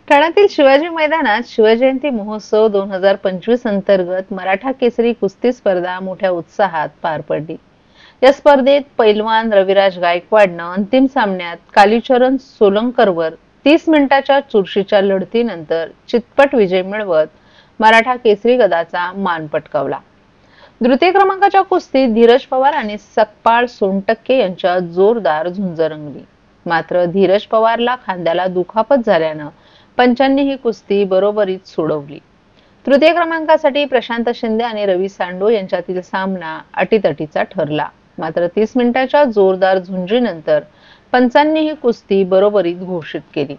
ठाण्यातील शिवाजी मैदानात शिवजयंती महोत्सव 2025 अंतर्गत मराठा केसरी कुस्ती स्पर्धा मोठ्या उत्साहात पार पडली। या स्पर्धेत पैलवान रविराज गायकवाडनं अंतिम सामन्यात कालीचरण सोलंकरवर 30 मिनिटाच्या चुरशीच्या लढतीनंतर चितपट विजय मिळवत मराठा केसरी गदाचा मान पटकावला। द्वितीय क्रमांकाच्या कुस्तीत धीरज पवार आणि सकपाळ सोनटक्के यांच्यात जोरदार झुंज रंगली। मात्र धीरज पवारला खांद्याला दुखापत झाल्यानं पंचांनी ही कुस्ती बरोबरीत सोडवली। तृतीय क्रमांकासाठी प्रशांत शिंदे आणि रवी सांडो यांच्यातील सामना अटीतटीचा ठरला। मात्र 30 मिनिटाच्या जोरदार झुंजीनंतर पंचांनी ही कुस्ती बरोबरीत घोषित केली।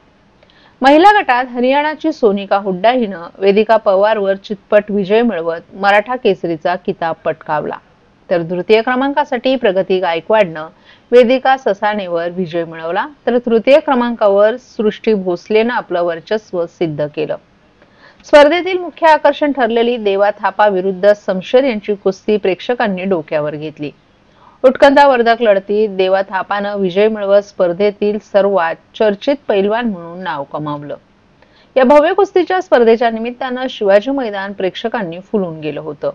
महिला गटात हरियाणाची सोनिका हुड्डा हिनं वेदिका पवारवर चितपट विजय मिळवत मराठा केसरीचा किताब पटकावला। तर तृतीय क्रमांकासाठी प्रगती गायकवाडनं वेदिका ससानेवर विजय मिळवला, तर तृतीय क्रमांकावर सृष्टी भोसलेनं आपलं वर्चस्व सिद्ध केलं। स्पर्धेतील मुख्य आकर्षण ठरलेली देवा थापा विरुद्ध समशेर यांची कुस्ती प्रेक्षकांनी डोक्यावर घेतली। उत्कंठावर्धक लढतीत देवा थापानं विजय मिळवत स्पर्धेतील सर्वात चर्चित पैलवान म्हणून नाव कमावलं। या भव्य कुस्तीच्या स्पर्धेच्या निमित्तानं शिवाजी मैदान प्रेक्षकांनी फुलून गेलं होतं।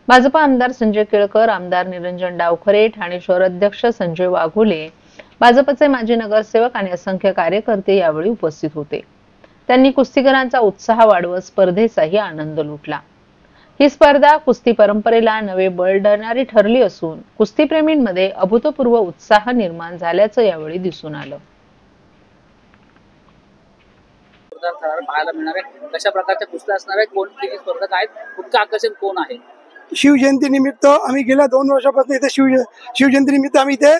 भाजप आमदार संजय केळकर, आमदार निरंजन डावखरे, ठाणे शहर अध्यक्ष संजय वाघोले, भाजपचे माजी नगरसेवक आणि असंख्य कार्यकर्ते यावेळी उपस्थित होते। त्यांनी कुस्तीगरांचा उत्साह वाढवत स्पर्धेचाही आनंद लुटला। ही स्पर्धा कुस्ती परंपरेला नवे बळ देणारी ठरली असून कुस्तीप्रेमींमध्ये अभूतपूर्व उत्साह निर्माण झाल्याचं यावेळी दिसून आलं। पाहायला मिळणार आहे कशा प्रकारच्या कुस्त्या असणार आहे, कोण किती स्पर्धक आहेत, मुख्य आकर्षण कोण आहे? शिवजयंती निमित्त आम्ही गेल्या 2 वर्षापासून इथे शिवजयंती निमित्त आम्ही इथे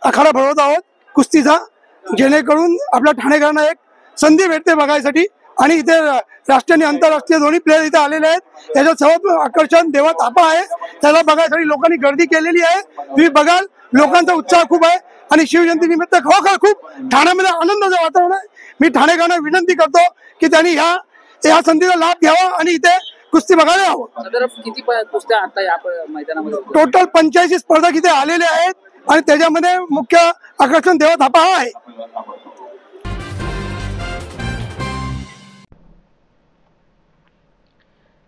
आखाडा भरवत आहोत कुस्तीचा, जेणेकरून आपल्या ठाणेकरांना एक संधी भेटते बघायसाठी। आणि इथे राष्ट्रीय आणि आंतरराष्ट्रीय दोन्ही प्लेयर इथे आलेले आहेत। त्याच्यात सर्व आकर्षण देवा थापा आहे, त्याला बघायसाठी लोकांनी गर्दी केलेली आहे। तुम्ही बघाल लोकांचा उत्साह खूप आहे आणि शिवजयंती निमित्त खरोखर खूप ठाण्यामध्ये आनंदाचं वातावरण आहे। मी ठाणेकरांना विनंती करतो की त्यांनी या संधीचा लाभ घ्यावा आणि इथे कुस्ती बघायला यावं। किती कुस्त्या आता या मैदानामध्ये? टोटल 85 स्पर्धक इथे आलेले आहेत आणि त्याच्यामध्ये मुख्य आकर्षण देवा थापा हा आहे।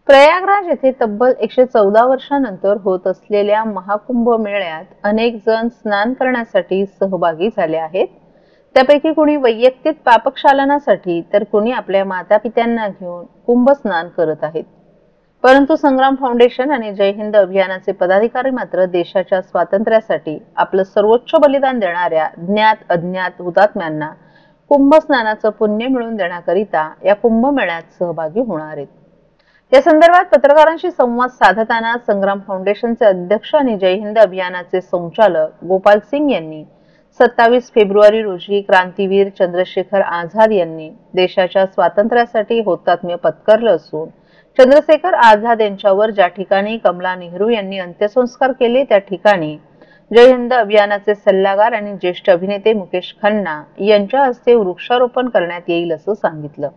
प्रयागराज येथे तब्बल 114 वर्षांनंतर होत असलेल्या महाकुंभ मेळ्यात अनेक जण स्नान करण्यासाठी सहभागी झाले आहेत। त्यापैकी कुणी वैयक्तिक पापक्षालनासाठी तर कुणी आपल्या मातापित्यांना घेऊन कुंभ स्नान करत आहेत। परंतु संग्राम फाउंडेशन आणि जय हिंद अभियानाचे पदाधिकारी मात्र देशाच्या स्वातंत्र्यासाठी आपलं सर्वोच्च बलिदान देणाऱ्या ज्ञात अज्ञात हुतात्म्यांना कुंभ स्नानाचं पुण्य मिळवून देण्याकरिता या कुंभमेळ्यात सहभागी होणार आहेत। या संदर्भात पत्रकारांशी संवाद साधताना संग्राम फाउंडेशनचे अध्यक्ष आणि जय हिंद अभियानाचे संचालक गोपाल सिंग यांनी 27 फेब्रुवारी रोजी क्रांतीवीर चंद्रशेखर आझाद यांनी देशाच्या स्वातंत्र्यासाठी हुतात्म्य पत्करलं असून चंद्रशेखर आझाद यांच्यावर ज्या ठिकाणी कमला नेहरू यांनी अंत्यसंस्कार केले त्या ठिकाणी जय हिंद अभियानाचे सल्लागार आणि ज्येष्ठ अभिनेते मुकेश खन्ना यांच्या हस्ते वृक्षारोपण करण्यात येईल असं सांगितलं।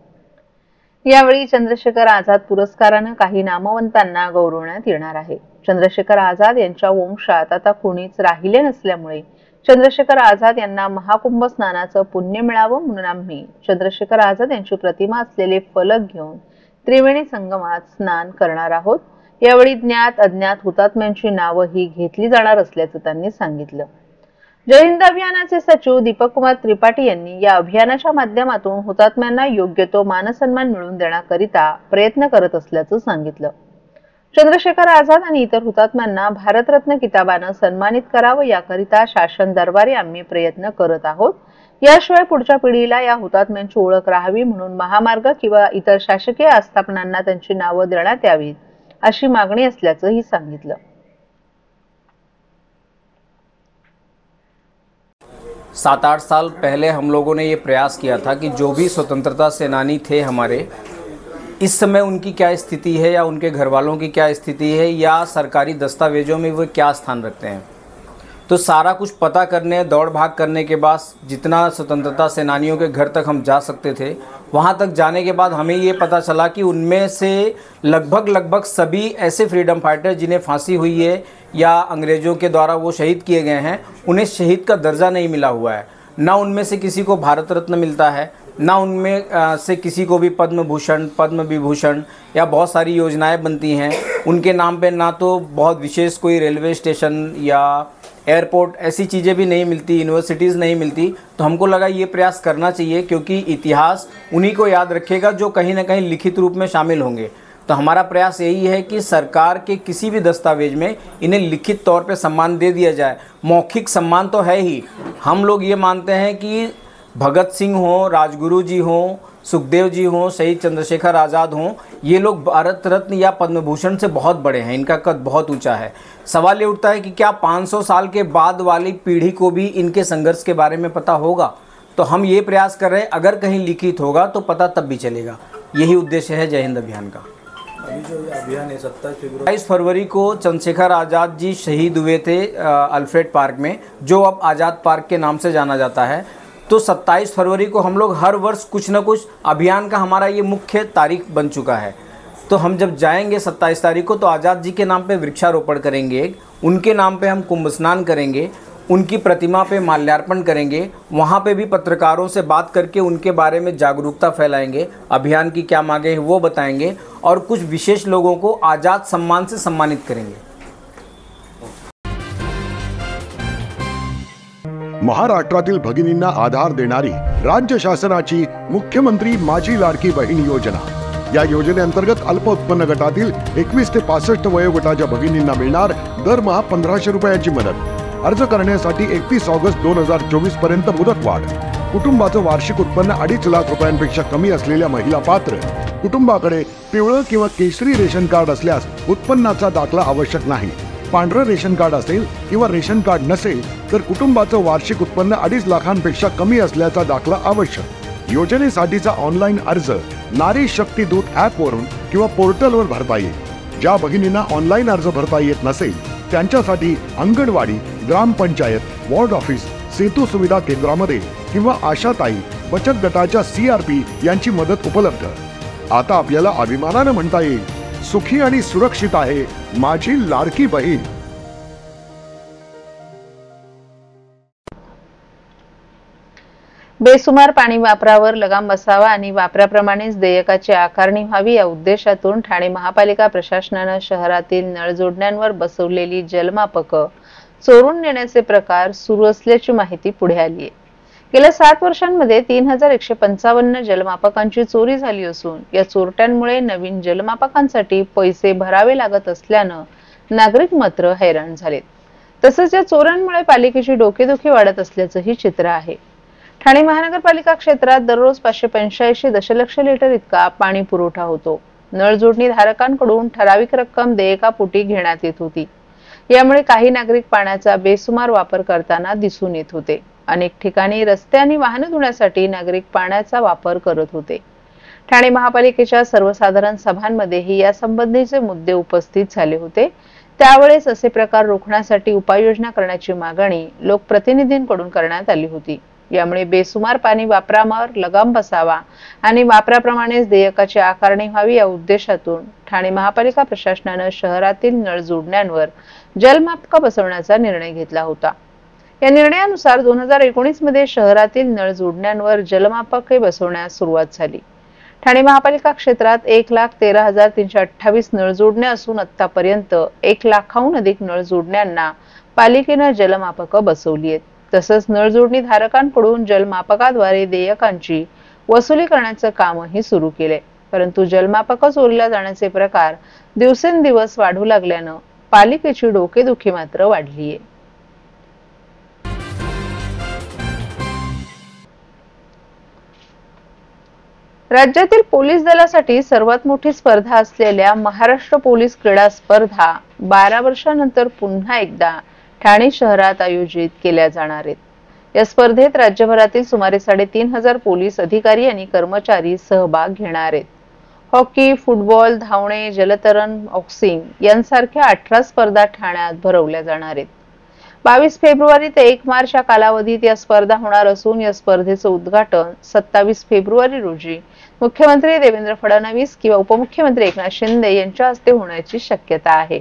यावेळी चंद्रशेखर आझाद पुरस्कारानं काही नामवंतांना गौरवण्यात येणार आहे। चंद्रशेखर आझाद यांच्या वंशात आता कोणीच राहिले नसल्यामुळे चंद्रशेखर आझाद यांना महाकुंभ स्नानाचं पुण्य मिळावं म्हणून आम्ही चंद्रशेखर आझाद यांची प्रतिमा असलेले फलक घेऊन त्रिवेणी संगमात स्नान करणार आहोत। यावेळी ज्ञात अज्ञात हुतात्म्यांची नावंही घेतली जाणार असल्याचं त्यांनी सांगितलं। जय हिंद अभियानाचे सचिव दीपक कुमार त्रिपाठी यांनी या अभियानाच्या माध्यमातून हुतात्म्यांना योग्य तो मानसन्मान मिळवून देण्याकरिता प्रयत्न करत असल्याचं सांगितलं। चंद्रशेखर आझाद आणि इतर हुतात्म्यांना भारतरत्न किताबानं सन्मानित करावं याकरिता शासन दरबारी आम्ही प्रयत्न करत आहोत। याशिवाय पुढच्या पिढीला या हुतात्म्यांची ओळख राहावी म्हणून महामार्ग किंवा इतर शासकीय आस्थापनांना त्यांची नावं देण्यात यावीत अशी मागणी असल्याचंही सांगितलं। 7-8 साल पहले हम लोगों ने ये प्रयास किया था कि जो भी स्वतंत्रता सेनानी थे हमारे, इस समय उनकी क्या स्थिति है या उनके घर वालों की क्या स्थिति है या सरकारी दस्तावेजों में वो क्या स्थान रखते हैं, तो सारा कुछ पता करने दौड़ भाग करने के बाद जितना स्वतंत्रता सेनानियों के घर तक हम जा सकते थे वहाँ तक जाने के बाद हमें ये पता चला कि उनमें से लगभग सभी ऐसे फ्रीडम फाइटर जिन्हें फांसी हुई है या अंग्रेज़ों के द्वारा वो शहीद किए गए हैं, उन्हें शहीद का दर्जा नहीं मिला हुआ है। ना उनमें से किसी को भारत रत्न मिलता है, ना उनमें से किसी को भी पद्म भूषण, पद्म विभूषण या बहुत सारी योजनाएं बनती हैं उनके नाम पे, ना तो बहुत विशेष कोई रेलवे स्टेशन या एयरपोर्ट ऐसी चीज़ें भी नहीं मिलती, यूनिवर्सिटीज़ नहीं मिलती। तो हमको लगा ये प्रयास करना चाहिए, क्योंकि इतिहास उन्हीं को याद रखेगा जो कहीं ना कहीं लिखित रूप में शामिल होंगे। तो हमारा प्रयास यही है कि सरकार के किसी भी दस्तावेज में इन्हें लिखित तौर पे सम्मान दे दिया जाए। मौखिक सम्मान तो है ही, हम लोग ये मानते हैं कि भगत सिंह हो, राजगुरु जी हों, सुखदेव जी हों, शहीद चंद्रशेखर आज़ाद हों, ये लोग भारत रत्न या पद्म भूषण से बहुत बड़े हैं, इनका कद बहुत ऊंचा है। सवाल ये उठता है कि क्या 500 साल के बाद वाली पीढ़ी को भी इनके संघर्ष के बारे में पता होगा? तो हम ये प्रयास कर रहे हैं, अगर कहीं लिखित होगा तो पता तब भी चलेगा। यही उद्देश्य है जय हिंद अभियान का। अभी जो ये अभियान है 27 फरवरी को चंद्रशेखर आज़ाद जी शहीद हुए थे अल्फ्रेड पार्क में, जो अब आज़ाद पार्क के नाम से जाना जाता है। तो 27 फरवरी को हम लोग हर वर्ष कुछ न कुछ अभियान का हमारा ये मुख्य तारीख बन चुका है। तो हम जब जाएंगे 27 तारीख को, तो आज़ाद जी के नाम पे वृक्षारोपण करेंगे, उनके नाम पे हम कुंभ स्नान करेंगे, उनकी प्रतिमा पे माल्यार्पण करेंगे, वहाँ पे भी पत्रकारों से बात करके उनके बारे में जागरूकता फैलाएंगे, अभियान की क्या मांगे हैं वो बताएंगे, और कुछ विशेष लोगों को आज़ाद सम्मान से सम्मानित करेंगे। महाराष्ट्रातील भगिनींना आधार देणारी राज्य शासनाची मुख्यमंत्री माझी लाडकी बहीण योजना। या योजनेअंतर्गत अल्प उत्पन्न गटातील 21 ते 65 वयोगटाच्या भगिनींना मिळणार दरमहा 1500 रुपयांची मदत। अर्ज करण्यासाठी 31 ऑगस्ट 2024 पर्यंत मुदतवाढ। कुटुंबाचं वार्षिक उत्पन्न 2.5 लाख रुपयांपेक्षा कमी असलेल्या महिला पात्र। कुटुंबाकडे पिवळं किंवा केशरी रेशन कार्ड असल्यास उत्पन्नाचा दाखला आवश्यक नाही। पांढरं रेशन कार्ड असेल किंवा रेशन कार्ड नसेल तर कुटुंबाचं वार्षिक उत्पन्न 2.5 लाखांपेक्षा कमी असल्याचा दाखला आवश्यक। योजनेसाठीचा ऑनलाईन अर्ज नारी शक्ती दूत ॲप वरून किंवा पोर्टलवर भरता येईल। ज्या भगिनींना ऑनलाईन अर्ज भरता येत नसेल त्यांच्यासाठी अंगणवाडी, ग्रामपंचायत, वॉर्ड ऑफिस, सेतू सुविधा केंद्रामध्ये किंवा आशाताई बचत गटाच्या CRP यांची मदत उपलब्ध। आता आपल्याला अभिमानाने म्हणता येईल, सुखी आणि सुरक्षित आहे माझी लाडकी बहीण। बेसुमार पाणी वापरावर लगाम बसावा आणि वापराप्रमाणेच देयकाची आकारणी व्हावी या उद्देशातून ठाणे महापालिका प्रशासनाने शहरातील नळजोडण्यांवर बसवलेली जलमापकं चोरून नेण्याचे प्रकार सुरू असल्याची माहिती पुढे आली आहे। गेल्या 7 वर्षांमध्ये 3155 जलमापकांची चोरी झाली असून या चोरट्यांमुळे नवीन जलमापकांसाठी पैसे भरावे लागत असल्यानं नागरिक मात्र हैराण झालेत। तसंच या चोरांमुळे पालिकेची डोकेदुखी वाढत असल्याचंही चित्र आहे। ठाणे महानगरपालिका क्षेत्रात दररोज 585 दशलक्ष लिटर इतका पाणी पुरवठा होतो। नळ जोडणी धारकांकडून ठराविक रक्कम देयकापोटी घेण्यात येत होती। यामुळे काही नागरिक पाण्याचा बेसुमार वापर करताना दिसून येत होते। अनेक ठिकाणी रस्ते आणि वाहने धुण्यासाठी नागरिक पाण्याचा वापर करत होते। ठाणे महापालिकेच्या सर्वसाधारण सभांमध्येही यासंबंधीचे मुद्दे उपस्थित झाले होते। त्यावेळेस असे प्रकार रोखण्यासाठी उपाययोजना करण्याची मागणी लोकप्रतिनिधींकडून करण्यात आली होती। यामुळे बेसुमार पाणी वापरावर लगाम बसावा आणि वापराप्रमाणेच देयकाची आकारणी व्हावी या उद्देशातून ठाणे महापालिका प्रशासनाने शहरातील नळ जोडण्यांवर जलमापक बसवण्याचा निर्णय घेतला होता। या निर्णयानुसार 2019 मध्ये शहरातील नळ जोडण्यांवर जलमापके बसवण्यास सुरुवात झाली। ठाणे महापालिका क्षेत्रात 1,13,328 नळ जोडण्या असून आतापर्यंत 1 लाखाहून अधिक नळ जोडण्यांना पालिकेने जलमापक बसवली आहेत। तसंच नळ जोडणी धारकांकडून जलमापकाद्वारे देयकांची वसुली करण्याचं कामही सुरू केले। परंतु जलमापक चोरीला जाण्याचे प्रकार दिवसेंदिवस वाढू लागल्यानं पालिकेची डोकेदुखी मात्र वाढली आहे। राज्यातील पोलीस दलासाठी सर्वात मोठी स्पर्धा असलेल्या महाराष्ट्र पोलीस क्रीडा स्पर्धा 12 वर्षांनंतर पुन्हा एकदा ठाणे शहरात आयोजित केल्या जाणार आहेत। या स्पर्धेत राज्यभरातील सुमारे 3,500 पोलीस अधिकारी आणि कर्मचारी सहभाग घेणार आहेत। हॉकी, फुटबॉल, धावणे, जलतरण, बॉक्सिंग यांसारख्या 18 स्पर्धा ठाण्यात भरवल्या जाणार आहेत। 22 फेब्रुवारी ते 1 मार्च या कालावधीत या स्पर्धा होणार असून या स्पर्धेचं उद्घाटन 27 फेब्रुवारी रोजी मुख्यमंत्री देवेंद्र फडणवीस किंवा उपमुख्यमंत्री एकनाथ शिंदे यांच्या हस्ते होण्याची शक्यता आहे।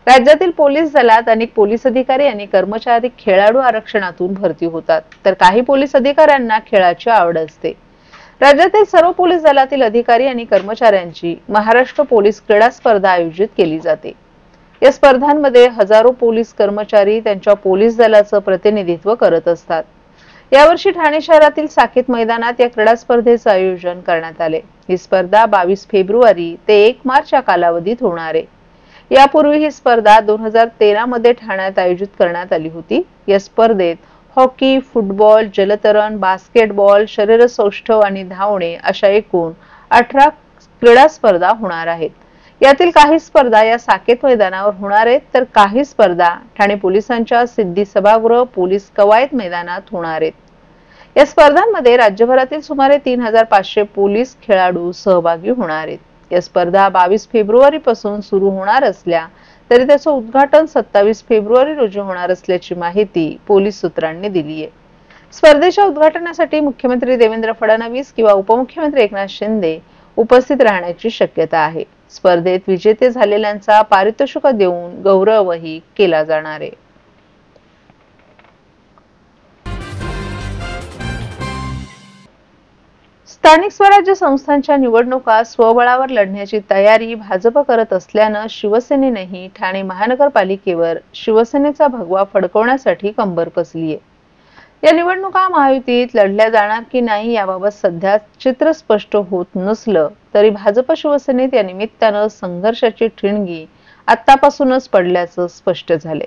राज्यातील पोलीस दलात अनेक पोलीस अधिकारी आणि कर्मचारी खेळाडू आरक्षणातून भरती होतात, तर काही पोलीस अधिकाऱ्यांना खेळाची आवड असते। राज्यातील सर्व पोलीस दलातील अधिकारी आणि कर्मचाऱ्यांची महाराष्ट्र पोलीस क्रीडा स्पर्धा आयोजित केली जाते। या स्पर्धांमध्ये हजारो पोलीस कर्मचारी त्यांच्या पोलीस दलाचं प्रतिनिधित्व करत असतात। यावर्षी ठाणे शहरातील साकेत मैदानात या क्रीडा स्पर्धेचं आयोजन करण्यात आले। ही स्पर्धा 22 फेब्रुवारी ते 1 मार्च या कालावधीत होणार आहे। यापूर्वी ही स्पर्धा 2013 मध्ये ठाण्यात आयोजित करण्यात आली होती। या स्पर्धेत हॉकी, फुटबॉल, जलतरण, बास्केटबॉल, शरीरसौष्ठव आणि धावणे अशा एकूण 18 क्रीडा स्पर्धा होणार आहेत। यातील काही स्पर्धा या साकेत मैदानावर होणार आहेत, तर काही स्पर्धा ठाणे पोलिसांच्या सिद्धी सभागृह पोलीस कवायत मैदानात होणार आहेत। या स्पर्धांमध्ये राज्यभरातील सुमारे 3500 पोलीस खेळाडू सहभागी होणार आहेत। या स्पर्धा 22 फेब्रुवारी पासून सुरू होणार असल्या तरी त्याचं उद्घाटन 27 फेब्रुवारी रोजी होणार असल्याची माहिती पोलीस सूत्रांनी दिली आहे। स्पर्धेच्या उद्घाटनासाठी मुख्यमंत्री देवेंद्र फडणवीस किंवा उपमुख्यमंत्री एकनाथ शिंदे उपस्थित राहण्याची शक्यता आहे। स्पर्धेत विजेते झालेल्यांचा पारितोषिक देऊन गौरवही केला जाणार आहे। स्थानिक स्वराज्य संस्थांच्या निवडणुका स्वबळावर लढण्याची तयारी भाजप करत असल्यानं शिवसेनेनेही ठाणे महानगरपालिकेवर शिवसेनेचा भगवा फडकवण्यासाठी कंबर कसली आहे। या निवडणुका महायुतीत लढल्या जाणार की नाही याबाबत सध्या चित्र स्पष्ट होत नसलं तरी भाजप शिवसेनेत या निमित्तानं संघर्षाची ठिणगी आतापासूनच पडल्याचं स्पष्ट झाले।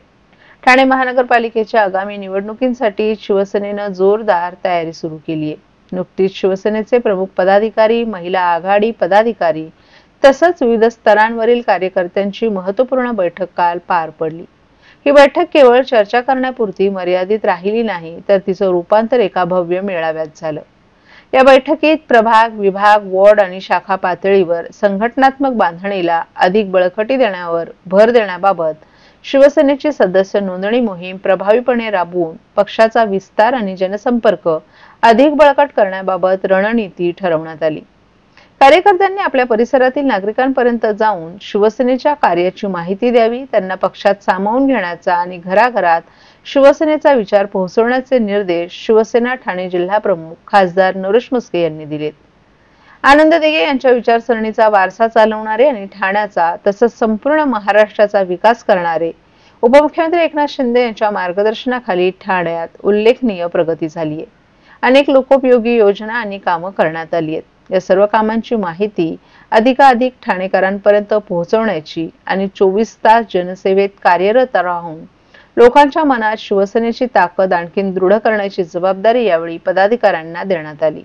ठाणे महानगरपालिकेच्या आगामी निवडणुकींसाठी शिवसेनेनं जोरदार तयारी सुरू केली आहे। नुकतीच शिवसेनेचे प्रमुख पदाधिकारी, महिला आघाडी पदाधिकारी तसंच विविध स्तरांवरील कार्यकर्त्यांची महत्त्वपूर्ण बैठक काल पार पडली। ही बैठक केवळ चर्चा करण्यापुरती मर्यादित राहिली नाही, तर तिचं रूपांतर एका भव्य मेळाव्यात झालं। या बैठकीत प्रभाग, विभाग, वॉर्ड आणि शाखा पातळीवर संघटनात्मक बांधणीला अधिक बळकटी देण्यावर भर देण्याबाबत शिवसेनेची सदस्य नोंदणी मोहीम प्रभावीपणे राबवून पक्षाचा विस्तार आणि जनसंपर्क अधिक बळकट करण्याबाबत रणनीती ठरवण्यात आली। कार्यकर्त्यांनी आपल्या परिसरातील नागरिकांपर्यंत जाऊन शिवसेनेच्या कार्याची माहिती द्यावी, त्यांना पक्षात सामावून घेण्याचा आणि घराघरात शिवसेनेचा विचार पोहोचवण्याचे निर्देश शिवसेना ठाणे जिल्हा प्रमुख खासदार नरेश म्हस्के यांनी दिलेत। आनंद दिघे यांच्या विचारसरणीचा वारसा चालवणारे आणि ठाण्याचा तसंच संपूर्ण महाराष्ट्राचा विकास करणारे उपमुख्यमंत्री एकनाथ शिंदे यांच्या मार्गदर्शनाखाली ठाण्यात उल्लेखनीय प्रगती झाली आहे। अनेक लोकोपयोगी योजना आणि कामं करण्यात आली आहेत। या सर्व कामांची माहिती अधिकाधिक ठाणेकरांपर्यंत पोहोचवण्याची आणि 24 तास जनसेवेत कार्यरत राहून लोकांच्या मनात शिवसेनेची ताकद आणखी दृढ करण्याची जबाबदारी यावेळी पदाधिकाऱ्यांना देण्यात आली।